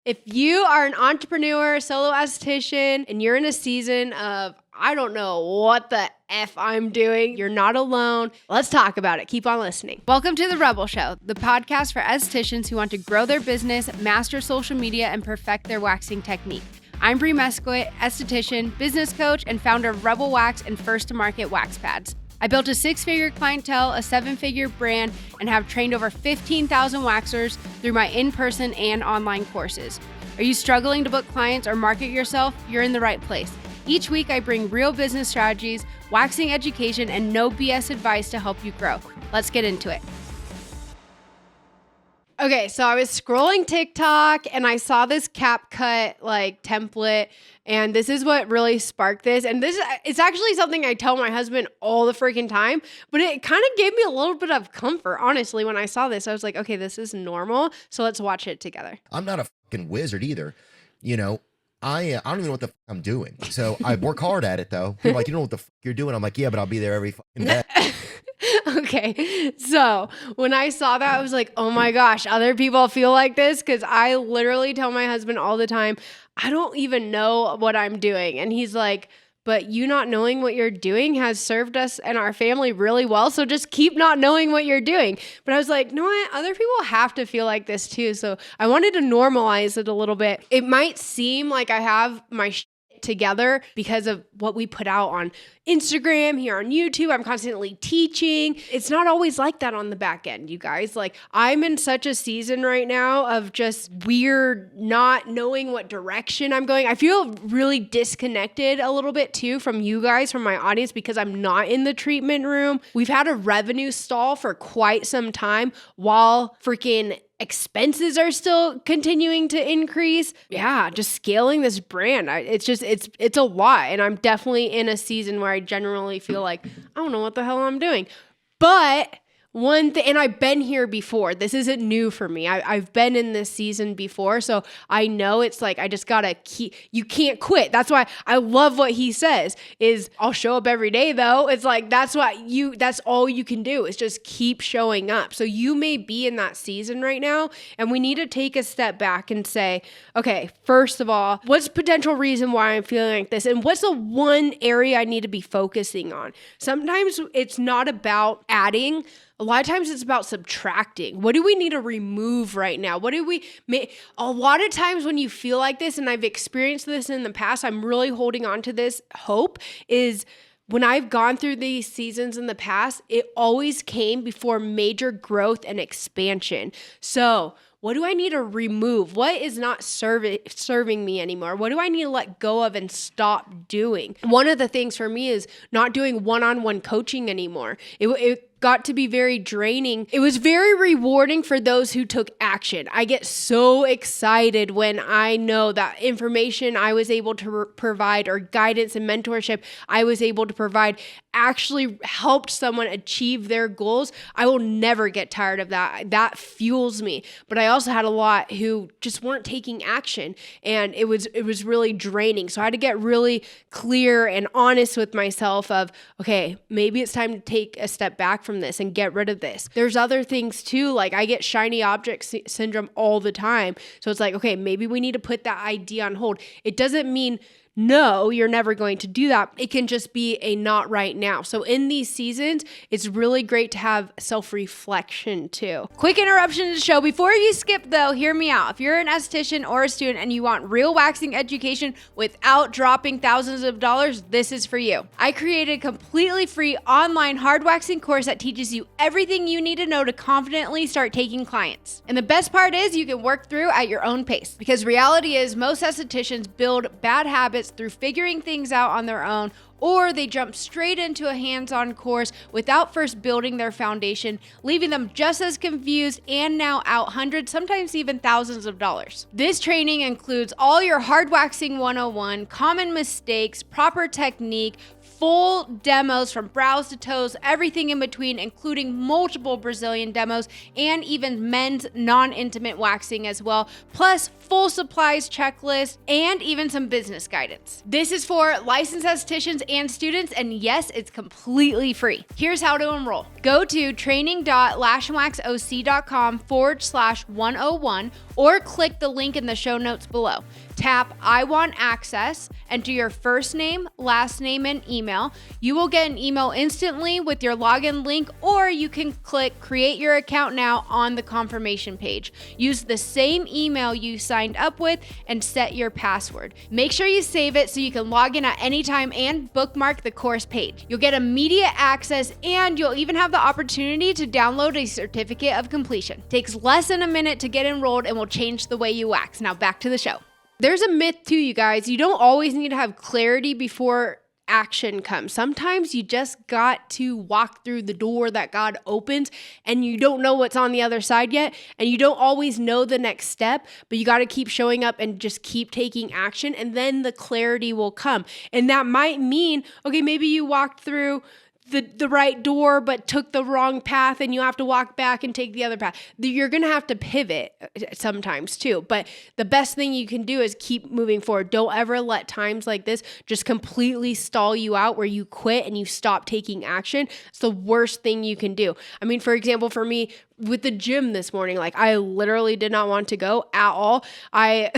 If you are an entrepreneur, solo esthetician, and you're in a season of, I don't know what the F I'm doing, you're not alone. Let's talk about it. Keep on listening. Welcome to The Rebel Show, the podcast for estheticians who want to grow their business, master social media, and perfect their waxing technique. I'm Bree Mesquit, esthetician, business coach, and founder of Rebel Wax and First to Market Wax Pads. I built a 6-figure clientele, a 7-figure brand, and have trained over 15,000 waxers through my in-person and online courses. Are you struggling to book clients or market yourself? You're in the right place. Each week, I bring real business strategies, waxing education, and no BS advice to help you grow. Let's get into it. Okay, so I was scrolling TikTok and I saw this CapCut template, and this is what really sparked this. And it's actually something I tell my husband all the freaking time, but it kind of gave me a little bit of comfort, honestly, when I saw this. I was like, okay, this is normal, so let's watch it together. I'm not a fucking wizard either. You know, I don't even know what the fuck I'm doing. So I work hard at it though. People are like, you know what the fuck you're doing? I'm like, yeah, but I'll be there every fucking day. Okay, so when I saw that, I was like, oh my gosh, other people feel like this? Because I literally tell my husband all the time, I don't even know what I'm doing. And he's like, but you not knowing what you're doing has served us and our family really well. So just keep not knowing what you're doing. But I was like, no, other people have to feel like this too. So I wanted to normalize it a little bit. It might seem like I have my together because of what we put out on Instagram, here on YouTube. I'm constantly teaching. It's not always like that on the back end, you guys. Like, I'm in such a season right now of just weird, not knowing what direction I'm going. I feel really disconnected a little bit too from you guys, from my audience, because I'm not in the treatment room. We've had a revenue stall for quite some time while freaking expenses are still continuing to increase. Yeah, just scaling this brand. It's a lot. And I'm definitely in a season where I generally feel like, I don't know what the hell I'm doing. But one thing, and I've been here before. This isn't new for me. I've been in this season before. So I know it's like, I just gotta you can't quit. That's why I love what he says is, I'll show up every day though. It's like, that's all you can do is just keep showing up. So you may be in that season right now, and we need to take a step back and say, okay, first of all, what's the potential reason why I'm feeling like this? And what's the one area I need to be focusing on? Sometimes it's not about adding. A lot of times it's about subtracting. What do we need to remove right now? A lot of times when you feel like this, and I've experienced this in the past, I'm really holding on to this hope, is when I've gone through these seasons in the past, it always came before major growth and expansion. So what do I need to remove? What is not serving me anymore? What do I need to let go of and stop doing? One of the things for me is not doing one-on-one coaching anymore. It got to be very draining. It was very rewarding for those who took action. I get so excited when I know that information I was able to provide, or guidance and mentorship I was able to provide, actually helped someone achieve their goals. I will never get tired of that. That fuels me. But I also had a lot who just weren't taking action, and it was really draining. So I had to get really clear and honest with myself of, okay, maybe it's time to take a step back from this and get rid of this. There's other things too, like I get shiny object syndrome all the time. So it's like, okay, maybe we need to put that idea on hold. It doesn't mean no, you're never going to do that. It can just be a not right now. So in these seasons, it's really great to have self-reflection too. Quick interruption to the show. Before you skip though, hear me out. If you're an esthetician or a student and you want real waxing education without dropping thousands of dollars, this is for you. I created a completely free online hard waxing course that teaches you everything you need to know to confidently start taking clients. And the best part is you can work through at your own pace, because reality is most estheticians build bad habits through figuring things out on their own, or they jump straight into a hands-on course without first building their foundation, leaving them just as confused and now out hundreds, sometimes even thousands of dollars. This training includes all your hard waxing 101, common mistakes, proper technique, full demos from brows to toes, everything in between, including multiple Brazilian demos and even men's non-intimate waxing as well, plus full supplies checklist and even some business guidance. This is for licensed estheticians and students, and yes, it's completely free. Here's how to enroll. Go to training.lashandwaxoc.com/101 or click the link in the show notes below. Tap I want access, enter your first name, last name, and email. You will get an email instantly with your login link, or you can click create your account now on the confirmation page. Use the same email you signed up with and set your password. Make sure you save it so you can log in at any time and bookmark the course page. You'll get immediate access, and you'll even have the opportunity to download a certificate of completion. Takes less than a minute to get enrolled and will change the way you wax. Now back to the show. There's a myth too, you guys. You don't always need to have clarity before action comes. Sometimes you just got to walk through the door that God opens, and you don't know what's on the other side yet, and you don't always know the next step, but you got to keep showing up and just keep taking action, and then the clarity will come. And that might mean, okay, maybe you walked through the right door but took the wrong path, and you have to walk back and take the other path. You're going to have to pivot sometimes too, but the best thing you can do is keep moving forward. Don't ever let times like this just completely stall you out where you quit and you stop taking action. It's the worst thing you can do. I mean, for example, for me, with the gym this morning, like I literally did not want to go at all. I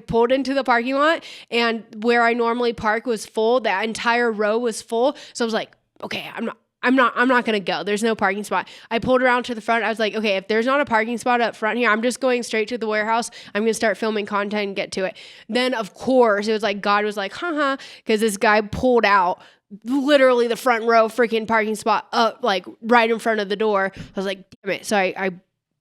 pulled into the parking lot, and where I normally park was full. That entire row was full. So I was like, okay, I'm not going to go. There's no parking spot. I pulled around to the front. I was like, okay, if there's not a parking spot up front here, I'm just going straight to the warehouse. I'm going to start filming content and get to it. Then of course it was like, God was like, because this guy pulled out literally the front row freaking parking spot up, like right in front of the door. I was like, damn it. So I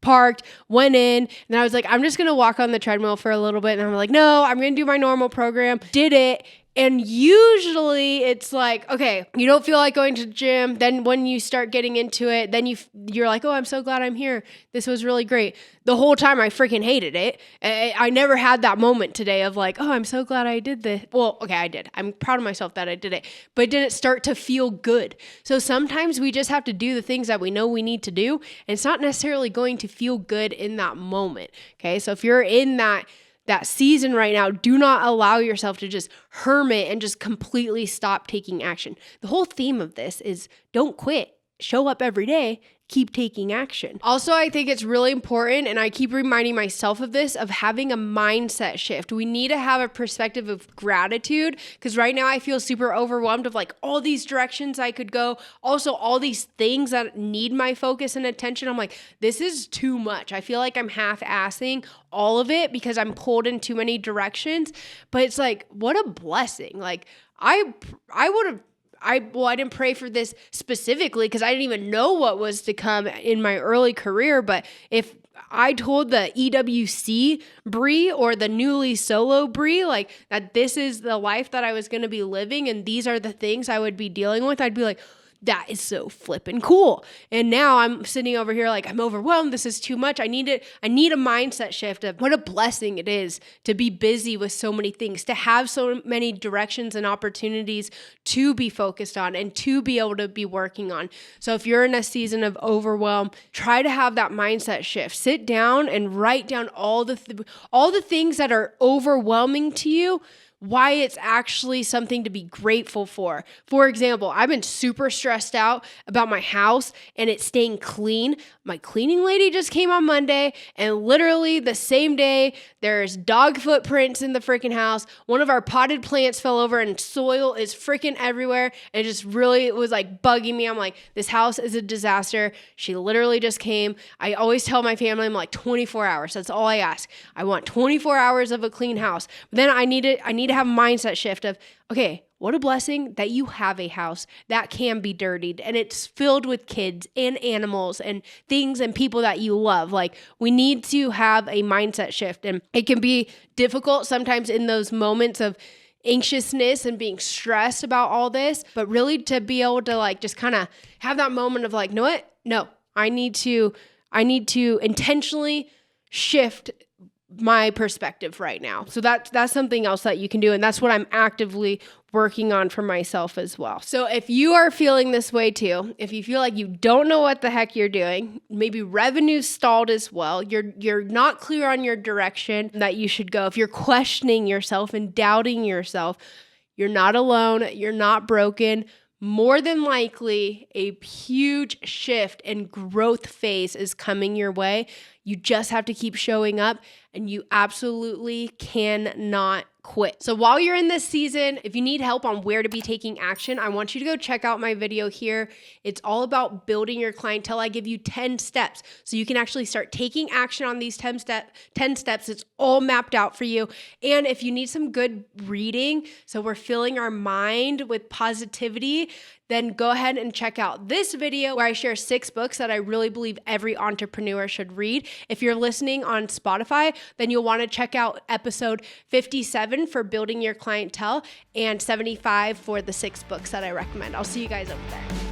parked, went in, and then I was like, I'm just going to walk on the treadmill for a little bit. And I'm like, no, I'm going to do my normal program. Did it. And usually it's like, okay, you don't feel like going to the gym. Then when you start getting into it, then you're like, oh, I'm so glad I'm here. This was really great. The whole time I freaking hated it. I never had that moment today of like, oh, I'm so glad I did this. Well, okay, I did. I'm proud of myself that I did it, but it didn't start to feel good. So sometimes we just have to do the things that we know we need to do, and it's not necessarily going to feel good in that moment. Okay, so if you're in that season right now, do not allow yourself to just hermit and just completely stop taking action. The whole theme of this is don't quit. Show up every day. Keep taking action. Also, I think it's really important, and I keep reminding myself of this, of having a mindset shift. We need to have a perspective of gratitude, because right now I feel super overwhelmed of like all these directions I could go. Also, all these things that need my focus and attention. I'm like, this is too much. I feel like I'm half-assing all of it because I'm pulled in too many directions. But it's like, what a blessing. Like I didn't pray for this specifically because I didn't even know what was to come in my early career. But if I told the EWC Bree or the newly solo Bree, like that this is the life that I was going to be living and these are the things I would be dealing with, I'd be like, that is so flippin' cool. And now I'm sitting over here like, I'm overwhelmed. This is too much. I need a mindset shift of what a blessing it is to be busy with so many things, to have so many directions and opportunities to be focused on and to be able to be working on. So if you're in a season of overwhelm, try to have that mindset shift. Sit down and write down all the things that are overwhelming to you, why it's actually something to be grateful for. For example, I've been super stressed out about my house and it staying clean. My cleaning lady just came on Monday, and literally the same day, there's dog footprints in the freaking house. One of our potted plants fell over and soil is freaking everywhere. And it was like bugging me. I'm like, this house is a disaster. She literally just came. I always tell my family, I'm like 24 hours. That's all I ask. I want 24 hours of a clean house. But then I need to have a mindset shift of, okay, what a blessing that you have a house that can be dirtied and it's filled with kids and animals and things and people that you love. Like, we need to have a mindset shift, and it can be difficult sometimes in those moments of anxiousness and being stressed about all this, but really to be able to like just kind of have that moment of like, you know what? No, I need to intentionally shift my perspective right now. So that's something else that you can do. And that's what I'm actively working on for myself as well. So if you are feeling this way too, if you feel like you don't know what the heck you're doing, maybe revenue stalled as well, you're not clear on your direction that you should go, if you're questioning yourself and doubting yourself, you're not alone. You're not broken. more than likely a huge shift and growth phase is coming your way. You just have to keep showing up, and you absolutely cannot quit. So while you're in this season, if you need help on where to be taking action, I want you to go check out my video here. It's all about building your clientele. I give you 10 steps so you can actually start taking action on these 10 steps. It's all mapped out for you. And if you need some good reading, so we're filling our mind with positivity, then go ahead and check out this video where I share 6 books that I really believe every entrepreneur should read. If you're listening on Spotify, then you'll want to check out episode 57 for building your clientele and 75 for the 6 books that I recommend. I'll see you guys over there.